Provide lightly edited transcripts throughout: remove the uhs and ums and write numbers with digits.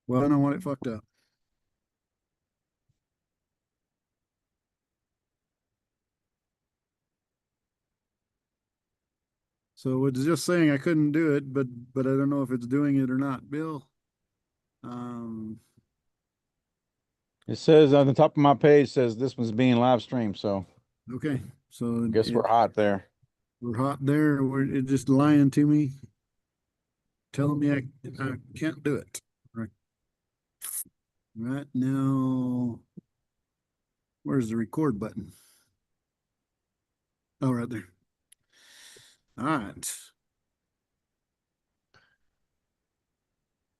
Well, I know what it fucked up. So it's just saying I couldn't do it, but I don't know if it's doing it or not. Bill, um, It says on the top of my page says this was being live streamed, so okay. So I guess it we're hot there. we're hot there. It's just lying to me, telling me I can't do it. Right now, where's the record button? Oh, right there. All right.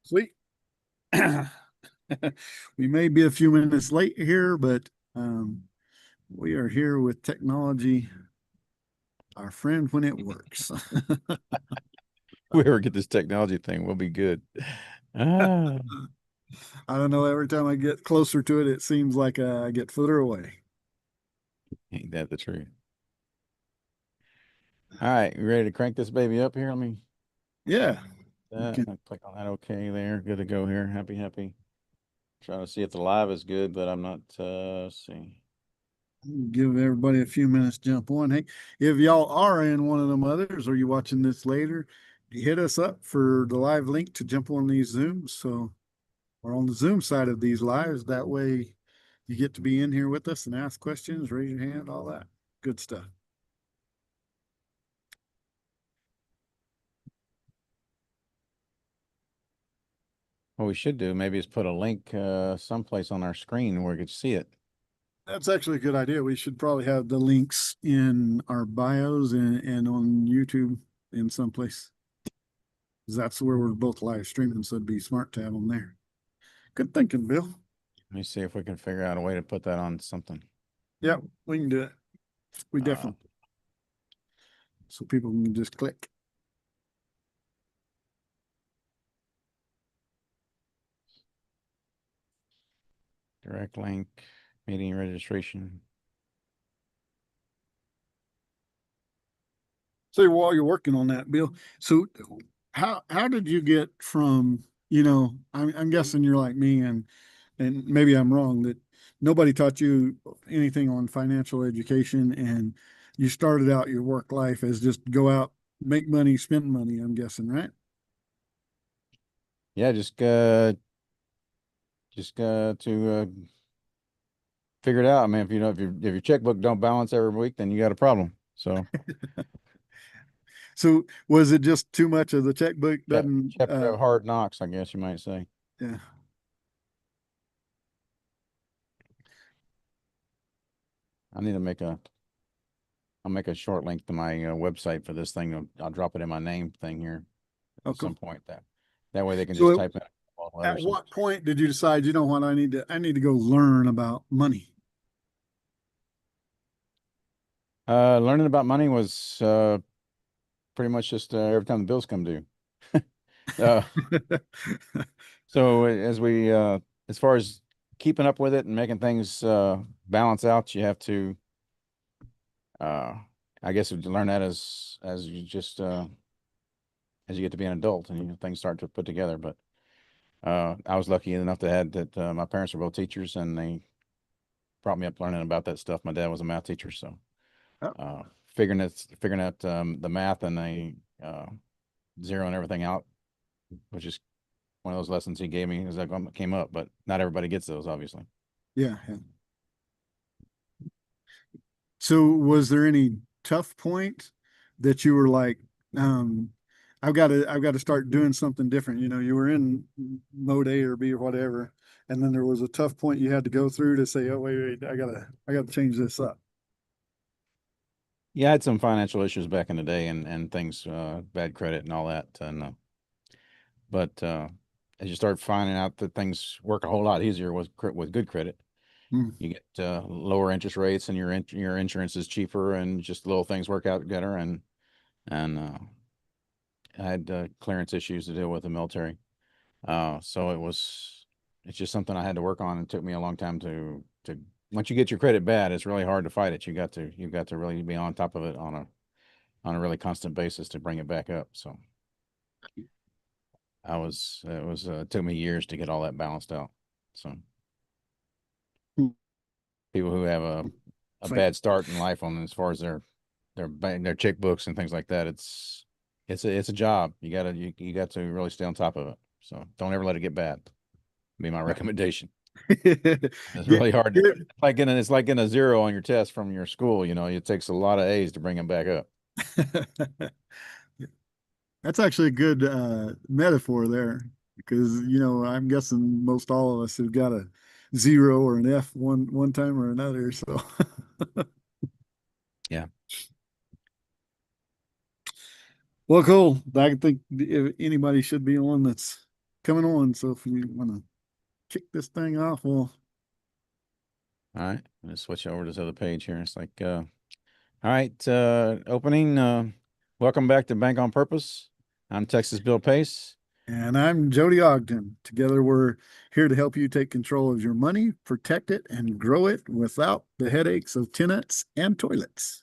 Sweet. We may be a few minutes late here, but we are here with technology, our friend when it works. We ever get this technology thing, we'll be good. Ah, I don't know. Every time I get closer to it, it seems like I get further away. ain't that the truth? All right, you ready to crank this baby up here? Let me Yeah. You can click on that. Okay, there. Good to go here. Happy. Trying to see if the live is good, but I'm not see. give everybody a few minutes to jump on. Hey, if y'all are in one of them others or you watching this later, hit us up for the live link to jump on these Zooms. So we're on the Zoom side of these lives. That way you get to be in here with us and ask questions, raise your hand, all that good stuff. What we should do maybe is put a link someplace on our screen where we could see it. That's actually a good idea. We should probably have the links in our bios and on YouTube in someplace. That's where we're both live streaming, so it'd be smart to have them there. Good thinking, Bill. Let me see if we can figure out a way to put that on something. Yeah, we can do it. We Uh, definitely. So people can just click. direct link, meeting registration. So while you're working on that, Bill, so how did you get from, I'm guessing you're like me and maybe I'm wrong that nobody taught you anything on financial education and you started out your work life as just go out, make money, spend money, I'm guessing, right? Yeah, just to figure it out. I mean, if your checkbook don't balance every week, then you got a problem. So So was it just too much of the checkbook doesn't chapter of hard knocks, I guess you might say. yeah. I need to I'll make a short link to my website for this thing. I'll drop it in my name thing here Oh, at some cool. point. That way they can just So type in all at letters. what point did you decide, you know what, I need to go learn about money? Learning about money was pretty much just every time the bills come due. Uh, so as far as keeping up with it and making things balance out, you have to, uh, I guess, you learn that as you just as you get to be an adult and things start to put together. But I was lucky enough to had that my parents were both teachers and they brought me up learning about that stuff. My dad was a math teacher, so Oh, uh, figuring out the math and the zeroing everything out, which is one of those lessons he gave me as I came up. But not everybody gets those, obviously. yeah, yeah. So was there any tough point that you were like, um, I've got to start doing something different. You were in mode A or B or whatever, and then there was a tough point you had to go through to say, oh, wait, I gotta change this up. Yeah, I had some financial issues back in the day and things, bad credit and all that. And but as you start finding out that things work a whole lot easier with good credit, Hmm. you get lower interest rates and your insurance is cheaper and just little things work out better. And I had clearance issues to deal with in the military. So it's just something I had to work on. It took me a long time to once you get your credit bad, it's really hard to fight it. You've got to really be on top of it on a really constant basis to bring it back up. So it took me years to get all that balanced out. So Hmm. people who have a It's like, bad start in life on as far as their checkbooks and things like that, it's a job. You got to really stay on top of it. So don't ever let it get bad. Be my recommendation. It's get, really hard. get It's like getting a zero on your test from your school. You know, it takes a lot of A's to bring them back up. That's actually a good metaphor there because I'm guessing most all of us have got a zero or an F one time or another. So Yeah. well, cool. I think if anybody should be on that's coming on. So if you want to kick this thing off, well, All right. I'm gonna switch over to this other page here. It's like, all right, opening. Welcome back to Bank on Purpose. I'm Texas Bill Pace. and I'm Jody Ogden. Together, we're here to help you take control of your money, protect it, and grow it without the headaches of tenants and toilets.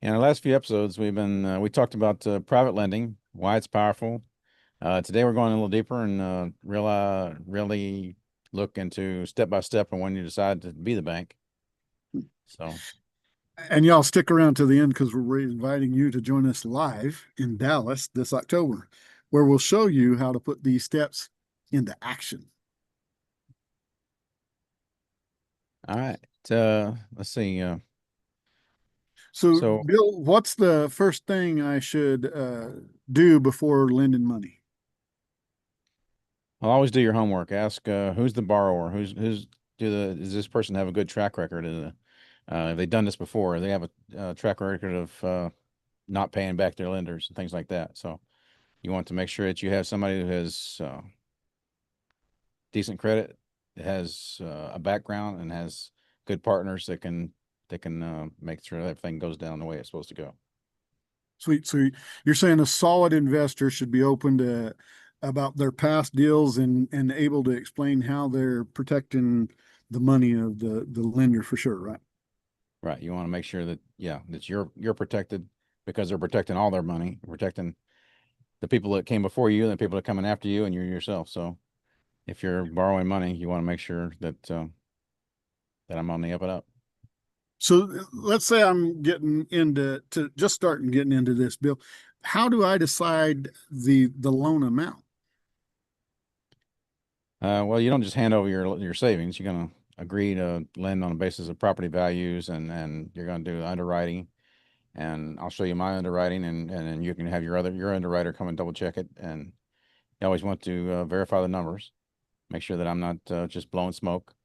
In the last few episodes, we talked about private lending, why it's powerful. Today we're going a little deeper and really look into step by step on when you decide to be the bank. So, And y'all stick around to the end because we're inviting you to join us live in Dallas this October, where we'll show you how to put these steps into action. all right, let's see. So, So Bill, what's the first thing I should do before lending money? I'll always do your homework. Ask who's the borrower, does this person have a good track record? Have they done this before? They have a track record of not paying back their lenders and things like that. So you want to make sure that you have somebody who has decent credit, that has a background, and has good partners that can make sure everything goes down the way it's supposed to go. Sweet. So you're saying a solid investor should be open to about their past deals and able to explain how they're protecting the money of the lender for sure, right? Right. You want to make sure that that you're protected because they're protecting all their money, protecting the people that came before you and the people that are coming after you and you yourself. So if you're borrowing money, you want to make sure that I'm on the up and up. So let's say I'm getting into to just starting getting into this, Bill. How do I decide the loan amount? Well, you don't just hand over your savings. You're going to agree to lend on the basis of property values, and you're going to do underwriting. And I'll show you my underwriting, and then you can have your underwriter come and double check it. And you always want to verify the numbers, make sure that I'm not just blowing smoke,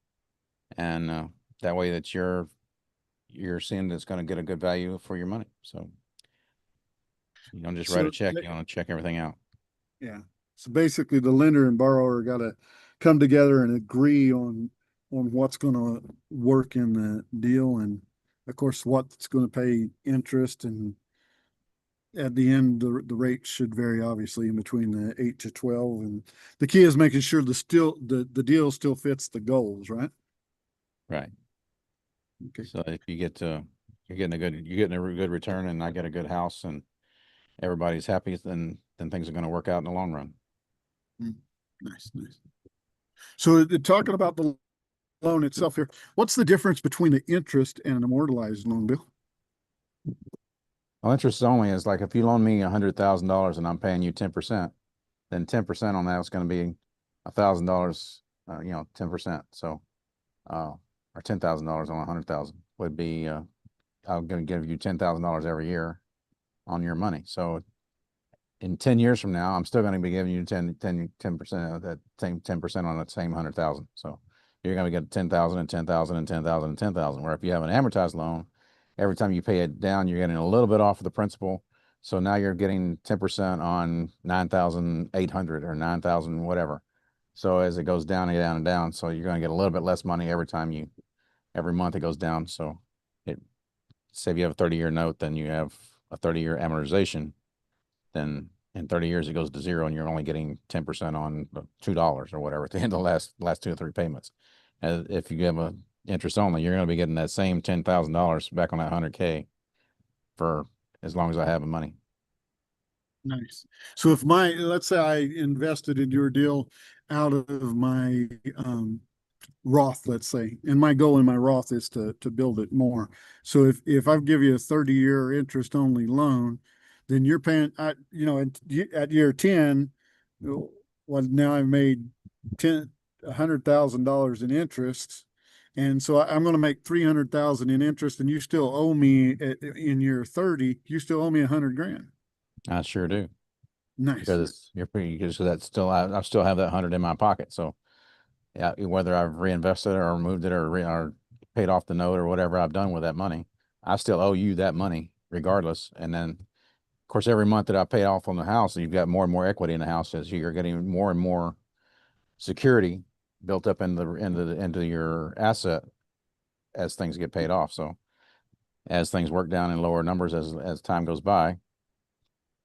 and that way that you're seeing that's going to get a good value for your money. So you don't just write a So check; you want to check everything out. yeah. So basically the lender and borrower got to come together and agree on what's going to work in the deal and of course what's going to pay interest and at the end the rate should vary obviously in between the 8 to 12 and the key is making sure the deal still fits the goals, right? Right. Okay. So if you're getting a good return, and I get a good house, and everybody's happy, then things are going to work out in the long run. Nice, nice. So talking about the loan itself here, what's the difference between the interest and an immortalized loan, Bill? Well, interest only is like if you loan me $100,000 and I'm paying you 10%, then 10% on that is going to be $1,000. 10%. So, or $10,000 on 100,000 would be I'm going to give you $10,000 every year on your money. So in 10 years from now, I'm still going to be giving you 10% of that same 10% on that same 100,000. So you're going to get 10,000 and 10,000 and 10,000 and 10,000. Where if you have an amortized loan, every time you pay it down, you're getting a little bit off of the principal. So now you're getting 10% on 9,800 or 9,000, whatever. So as it goes down and down and down, so you're going to get a little bit less money every month it goes down. So say if you have a 30-year note, then you have a 30-year amortization. Then in 30 years it goes to zero, and you're only getting 10% on $2 or whatever at the end of the last 2 or 3 payments. if you have a interest only, you're going to be getting that same $10,000 back on that 100K for as long as I have the money. Nice. So if let's say I invested in your deal out of my Roth, let's say, and my goal in my Roth is to build it more. So if I give you a 30-year interest only loan, then you're paying at year 10, well, now I've made $100,000 in interest. And so I'm going to make 300,000 in interest, and you still owe me in year 30, you still owe me 100 grand. I sure do. Nice. Because you're pretty good. So that's still, I still have that 100 in my pocket. So yeah, whether I've reinvested it or moved it or paid off the note or whatever I've done with that money, I still owe you that money regardless. And then of course, every month that I pay off on the house, you've got more and more equity in the house as you're getting more and more security built up into your asset as things get paid off. So as things work down in lower numbers as time goes by,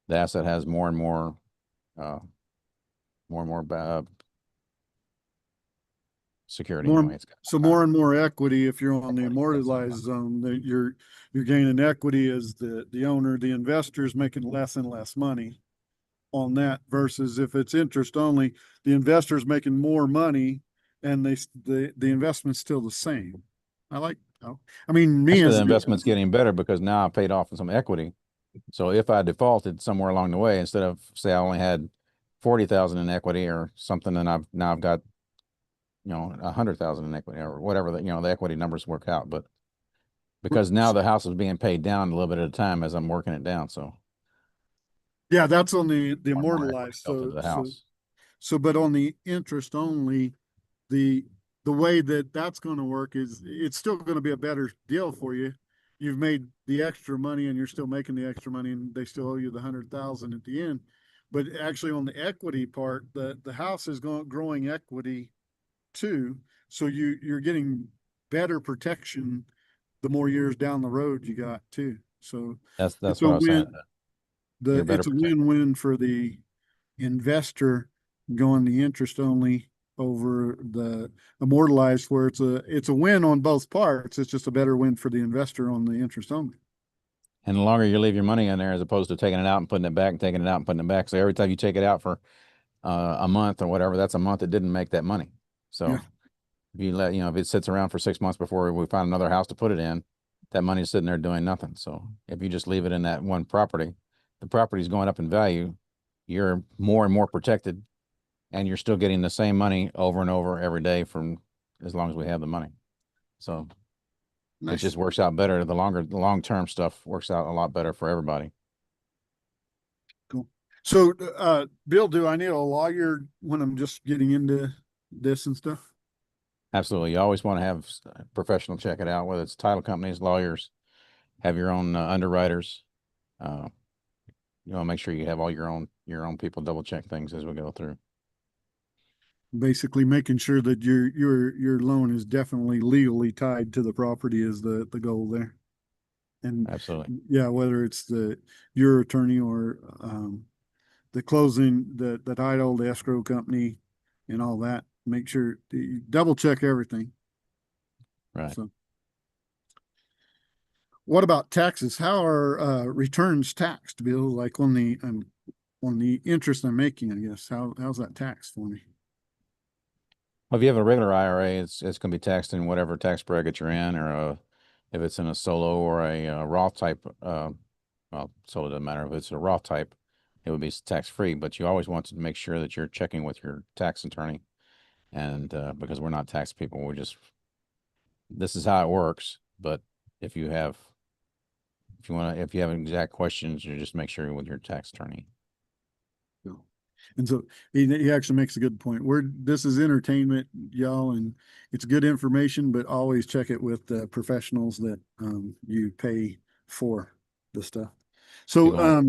the asset has more and more security. More, Anyway, so more and more equity if you're on the immortalized zone, that you're gaining equity as the owner, the investor is making less and less money on that, versus if it's interest only, the investor is making more money and the investment's still the same. I mean, me actually, as the investment's getting better because now I paid off some equity. So if I defaulted somewhere along the way, instead of say I only had 40,000 in equity or something, and I've got 100,000 in equity or whatever the equity numbers work out. But because now the house is being paid down a little bit at a time as I'm working it down. So yeah, that's on the more equity immortalized. built into the house. But on the interest only, the way that that's going to work is it's still going to be a better deal for you. You've made the extra money and you're still making the extra money, and they still owe you the 100,000 at the end. But actually on the equity part, the house is growing equity too. So you're getting better protection the more years down the road you got too. So That's it's what a I was saying. win. You're better It's a protected. win-win for the investor going the interest only over the immortalized, where it's a win on both parts. It's just a better win for the investor on the interest only. And the longer you leave your money in there, as opposed to taking it out and putting it back and taking it out and putting it back. So every time you take it out for a month or whatever, that's a month that didn't make that money. So Yeah. if you if it sits around for 6 months before we find another house to put it in, that money's sitting there doing nothing. So if you just leave it in that one property, the property's going up in value. You're more and more protected, and you're still getting the same money over and over every day from as long as we have the money. So it Nice. just works out better. The long-term stuff works out a lot better for everybody. Cool. So, Bill, do I need a lawyer when I'm just getting into this and stuff? Absolutely. You always want to have a professional check it out, whether it's title companies, lawyers, have your own underwriters. You want to make sure you have all your own people double check things as we go through. Basically making sure that your loan is definitely legally tied to the property is the goal there. And Absolutely. yeah, whether it's your attorney or the closing, the title, the escrow company, and all that, make sure you double check everything. Right. So, what about taxes? How are returns taxed, Bill? Like on the interest I'm making, I guess. How's that taxed for me? Well, if you have a regular IRA, it's going to be taxed in whatever tax bracket you're in, or if it's in a solo or a Roth type. Well, solo doesn't matter. If it's a Roth type, it would be tax free. But you always want to make sure that you're checking with your tax attorney, and because we're not tax people, this is how it works. But if you have exact questions, you just make sure you're with your tax attorney. And so he actually makes a good point. This is entertainment, y'all, and it's good information, but always check it with the professionals that you pay for the stuff. So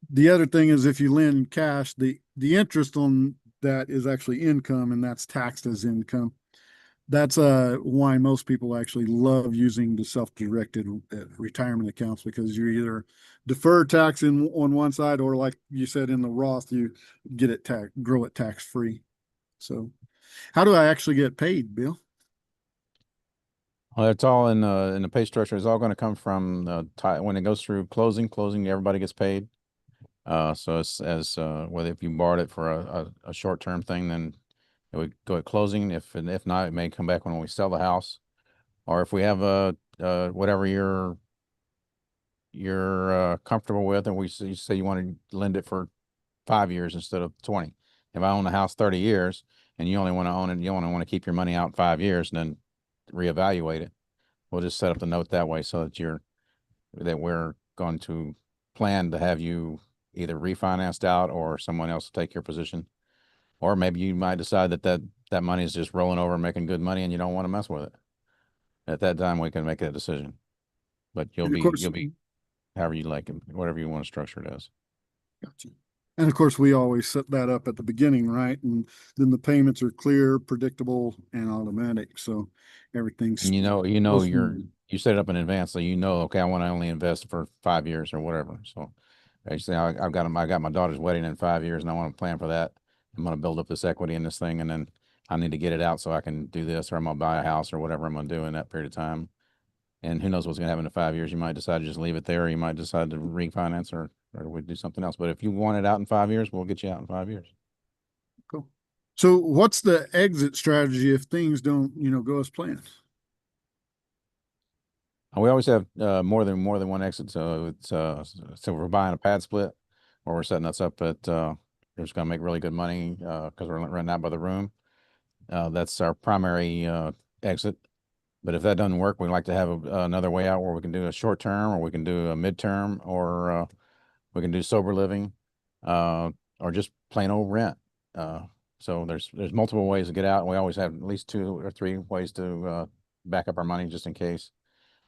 the other thing is, if you lend cash, the interest on that is actually income, and that's taxed as income. That's why most people actually love using the self-directed retirement accounts, because you either defer tax on one side, or like you said in the Roth, you grow it tax free. So how do I actually get paid, Bill? Well, it's all in the pay structure. It's all going to come from when it goes through closing, everybody gets paid. So it's as whether if you borrowed it for a short term thing, then it would go at closing. If not, it may come back when we sell the house, or if we have whatever you're comfortable with, and you say you want to lend it for 5 years instead of 20. If I own the house 30 years and you only want to own it, you only want to keep your money out 5 years, and then reevaluate it. We'll just set up the note that way so that we're going to plan to have you either refinanced out or someone else take your position. Or maybe you might decide that money is just rolling over and making good money and you don't want to mess with it. At that time, we can make a decision. But And of course, you'll be however you like it, whatever you want to structure it as. gotcha. And of course, we always set that up at the beginning, right? And then the payments are clear, predictable, and automatic. So everything's And goes smoothly. you set it up in advance, so okay, I want to only invest for 5 years or whatever. So actually, I got my daughter's wedding in 5 years, and I want to plan for that. I'm going to build up this equity in this thing, and then I need to get it out so I can do this, or I'm going to buy a house or whatever I'm going to do in that period of time. And who knows what's going to happen in 5 years? You might decide to just leave it there, or you might decide to refinance, or we do something else. But if you want it out in 5 years, we'll get you out in 5 years. Cool. So what's the exit strategy if things don't, go as planned? We always have more than one exit. So so we're buying a pad split, or we're setting us up at we're just going to make really good money because we're renting out by the room. That's our primary exit. But if that doesn't work, we like to have another way out where we can do a short term, or we can do a midterm, or we can do sober living, or just plain old rent. So there's multiple ways to get out. And we always have at least 2 or 3 ways to back up our money just in case,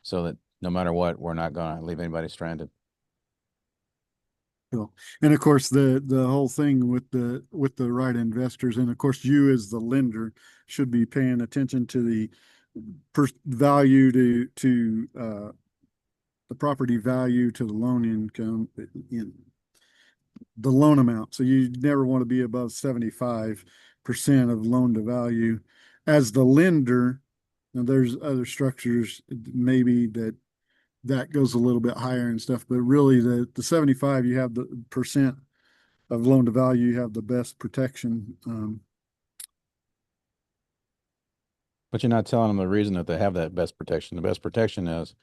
so that no matter what, we're not going to leave anybody stranded. Cool. And of course, the whole thing with the right investors, and of course, you as the lender should be paying attention to the value to the property value to the loan income in the loan amount. So you never want to be above 75% of loan to value. As the lender, now there's other structures maybe that goes a little bit higher and stuff, but really the 75, you have the percent of loan to value, you have the best protection. But you're not telling them the reason that they have that best protection. The best protection is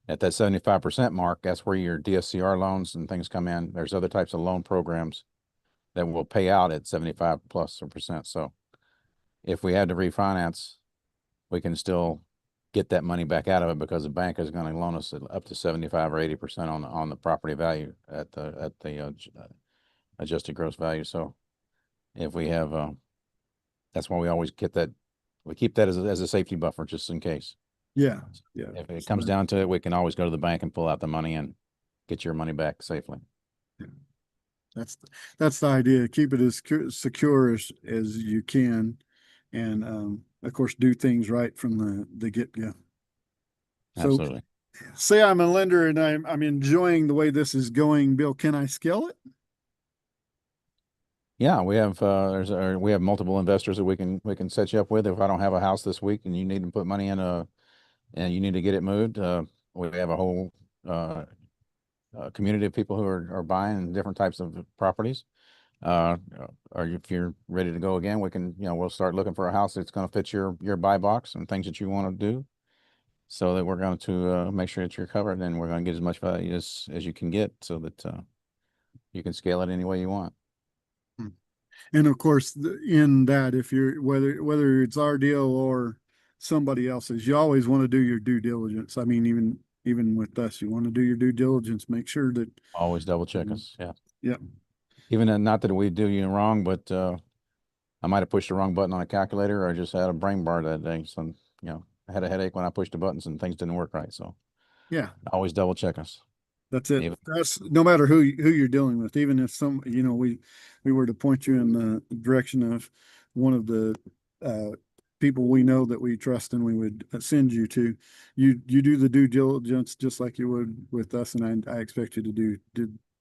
at that 75% mark. That's where your DSCR loans and things come in. There's other types of loan programs that will pay out at 75 plus percent. So if we had to refinance, we can still get that money back out of it because the bank is going to loan us up to 75 or 80% on the property value at the adjusted gross value. So if we have, that's why we always get that. We keep that as a safety buffer just in case. Yeah. Yeah. If it comes down to it, we can always go to the bank and pull out the money and get your money back safely. Yeah. That's the idea. Keep it as secure as you can, and of course, do things right from the get go. So, Absolutely. say I'm a lender and I'm enjoying the way this is going, Bill. Can I scale it? Yeah, we have multiple investors that we can set you up with. If I don't have a house this week and you need to put money in and you need to get it moved, we have a whole community of people who are buying different types of properties. Or if you're ready to go again, we'll start looking for a house that's going to fit your buy box and things that you want to do, so that we're going to make sure that you're covered, and we're going to get as much value as you can get, so that you can scale it any way you want. And of course, in that, if you're whether it's our deal or somebody else's, you always want to do your due diligence. I mean, even with us, you want to do your due diligence, make sure that Always double check us. Yeah. yeah. Even not that we do you wrong, but I might have pushed the wrong button on a calculator, or I just had a brain bar that day. So, I had a headache when I pushed the buttons and things didn't work right. So Yeah, always double check us. that's it. Even, That's no matter who you're dealing with. Even if we were to point you in the direction of one of the uh, people we know that we trust, and we would send you to, you do the due diligence just like you would with us, and I expect you to do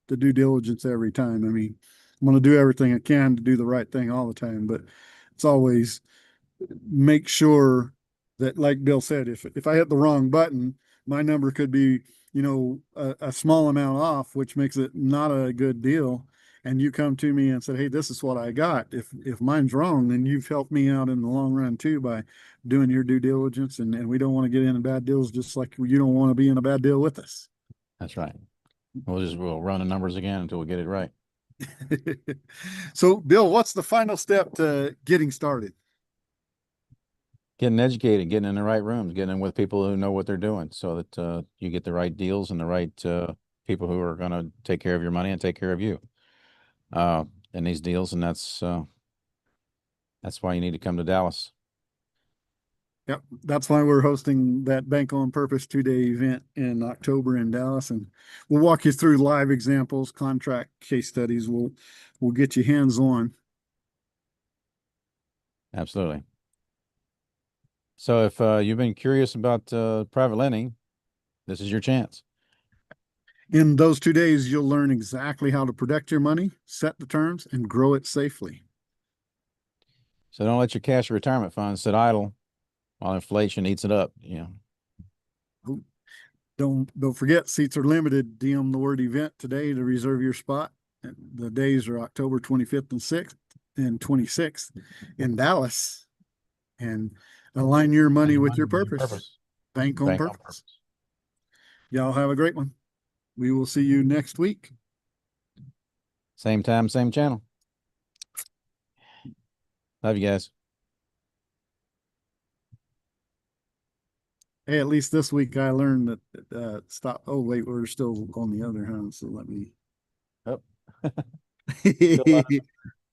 the due diligence every time. I mean, I'm going to do everything I can to do the right thing all the time, but it's always make sure that, like Bill said, if I hit the wrong button, my number could be, a small amount off, which makes it not a good deal. And you come to me and said, "Hey, this is what I got." If mine's wrong, then you've helped me out in the long run too by doing your due diligence. And we don't want to get in bad deals, just like you don't want to be in a bad deal with us. That's right. We'll run the numbers again until we get it right. So, Bill, what's the final step to getting started? Getting educated, getting in the right rooms, getting in with people who know what they're doing so that you get the right deals and the right people who are going to take care of your money and take care of you in these deals. And that's why you need to come to Dallas. Yep, that's why we're hosting that Bank on Purpose 2-day event in October in Dallas, and we'll walk you through live examples, contract case studies. We'll get you hands on. Absolutely. So if you've been curious about private lending, this is your chance. In those 2 days, you'll learn exactly how to protect your money, set the terms, and grow it safely. So don't let your cash retirement fund sit idle while inflation eats it up. Don't forget, seats are limited. DM the word event today to reserve your spot. The days are October 25th and 6th and 26th in Dallas. And align your money with your purpose. Bank on Purpose. Y'all have a great one. We will see you next week. Same time, same channel. Love you guys. Hey, at least this week I learned that stop. Oh, wait, we're still on the other hand. So let me. Oh.